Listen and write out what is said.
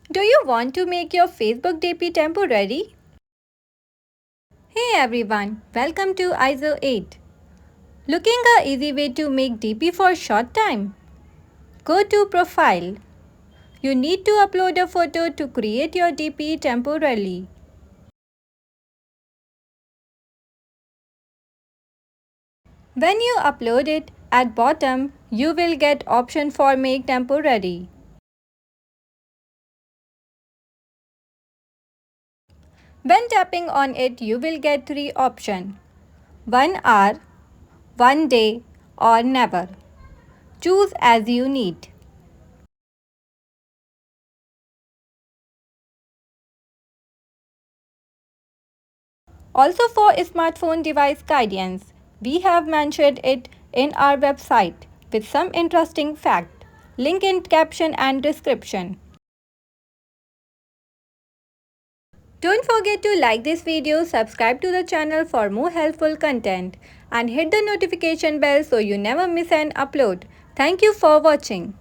Do you want to make your Facebook DP temporary? Hey everyone, welcome to Izoate. Looking a easy way to make DP for short time? Go to Profile. You need to upload a photo to create your DP temporarily. When you upload it, at bottom, you will get option for make temporary. When tapping on it, you will get three options: 1 hour, 1 day or never. Choose as you need. Also for smartphone device guidance, we have mentioned it in our website with some interesting fact. Link in caption and description. Don't forget to like this video, subscribe to the channel for more helpful content and hit the notification bell so you never miss an upload. Thank you for watching.